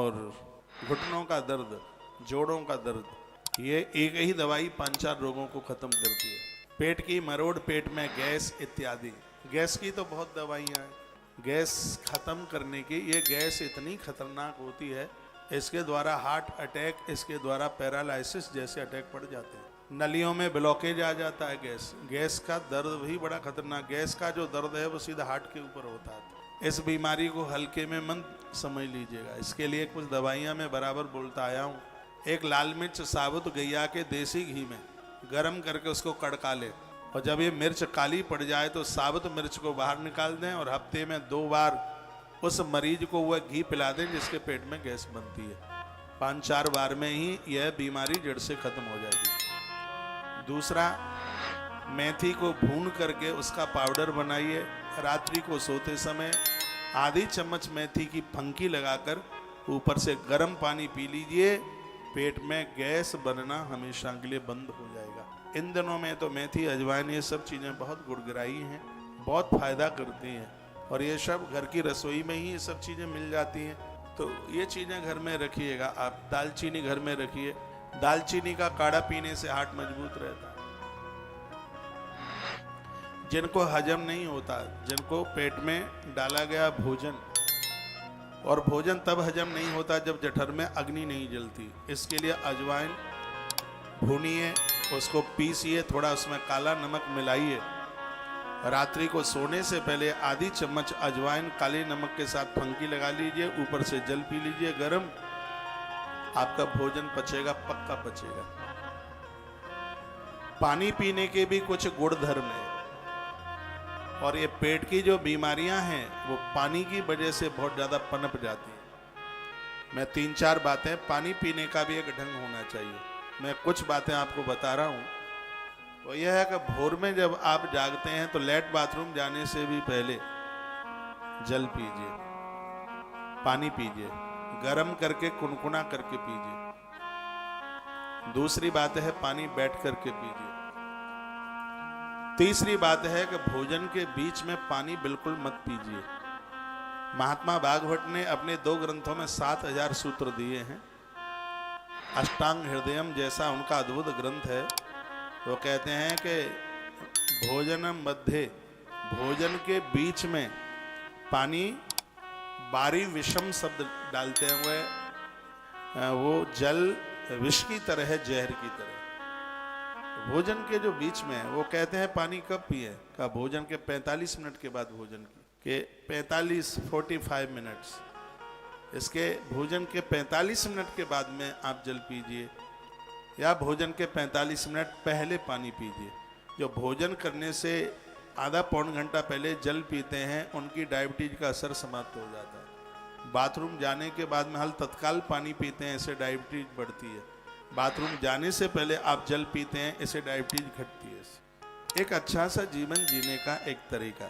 और घुटनों का दर्द, जोड़ों का दर्द, ये एक ही दवाई 5-4 रोगों को खत्म करती है। पेट की मरोड़, पेट में गैस इत्यादि। गैस की तो बहुत दवाइयाँ हैं। गैस खत्म करने की, ये गैस इतनी खतरनाक होती है, इसके द्वारा हार्ट अटैक, इसके द्वारा पैरालिसिस जैसे अटैक पड़ जाते हैं। नलियों में ब्लॉकेज आ जाता है। गैस का दर्द भी बड़ा खतरनाक। गैस का जो दर्द है वो सीधा हार्ट के ऊपर होता है। इस बीमारी को हल्के में मत समझ लीजिएगा। इसके लिए कुछ दवाइयाँ मैं बराबर बोलता आया हूँ। एक लाल मिर्च साबुत गैया के देसी घी में गरम करके उसको कड़का ले, और जब ये मिर्च काली पड़ जाए तो साबुत मिर्च को बाहर निकाल दें और हफ्ते में 2 बार उस मरीज को वह घी पिला दें जिसके पेट में गैस बनती है। 5-4 बार में ही यह बीमारी जड़ से खत्म हो जाएगी। दूसरा, मेथी को भून करके उसका पाउडर बनाइए। रात्रि को सोते समय आधी चम्मच मेथी की फंकी लगाकर ऊपर से गर्म पानी पी लीजिए। पेट में गैस बनना हमेशा के लिए बंद हो जाएगा। इन दिनों में तो मेथी, अजवाइन, ये सब चीज़ें बहुत गुड़गुड़ाई हैं, बहुत फायदा करती हैं, और ये सब घर की रसोई में ही ये सब चीज़ें मिल जाती हैं। तो ये चीज़ें घर में रखिएगा आप। दालचीनी घर में रखिए। दालचीनी का काढ़ा पीने से हार्ट मजबूत रहता है। जिनको हजम नहीं होता, जिनको पेट में डाला गया भोजन, और भोजन तब हजम नहीं होता जब जठर में अग्नि नहीं जलती, इसके लिए अजवाइन भूनिए, उसको पीसिए, थोड़ा उसमें काला नमक मिलाइए। रात्रि को सोने से पहले आधी चम्मच अजवाइन काले नमक के साथ फंकी लगा लीजिए, ऊपर से जल पी लीजिए गरम। आपका भोजन पचेगा, पक्का पचेगा। पानी पीने के भी कुछ गुण धर्म है, और ये पेट की जो बीमारियां हैं वो पानी की वजह से बहुत ज़्यादा पनप जाती हैं। मैं 3-4 बातें, पानी पीने का भी एक ढंग होना चाहिए। मैं कुछ बातें आपको बता रहा हूँ। तो यह है कि भोर में जब आप जागते हैं तो लेट बाथरूम जाने से भी पहले जल पीजिए, पानी पीजिए, गरम करके कुनकुना करके पीजिए। दूसरी बात है पानी बैठ करके पीजिए। तीसरी बात है कि भोजन के बीच में पानी बिल्कुल मत पीजिए। महात्मा भागवत ने अपने 2 ग्रंथों में 7000 सूत्र दिए हैं। अष्टांग हृदयम जैसा उनका अद्भुत ग्रंथ है। वो कहते हैं कि भोजन मध्य, भोजन के बीच में पानी, बारी विषम शब्द डालते हुए, वो जल विष की तरह है, जहर की तरह। भोजन के जो बीच में है, वो कहते हैं पानी कब पिए का, भोजन के 45 मिनट के बाद, भोजन के 45 मिनट्स, इसके भोजन के 45 मिनट के बाद में आप जल पीजिए, या भोजन के 45 मिनट पहले पानी पीजिए। जो भोजन करने से आधा पौन घंटा पहले जल पीते हैं उनकी डायबिटीज का असर समाप्त हो जाता है। बाथरूम जाने के बाद में हल तत्काल पानी पीते हैं, इससे डायबिटीज बढ़ती है। बाथरूम जाने से पहले आप जल पीते हैं, इससे डायबिटीज घटती है। एक अच्छा सा जीवन जीने का एक तरीका।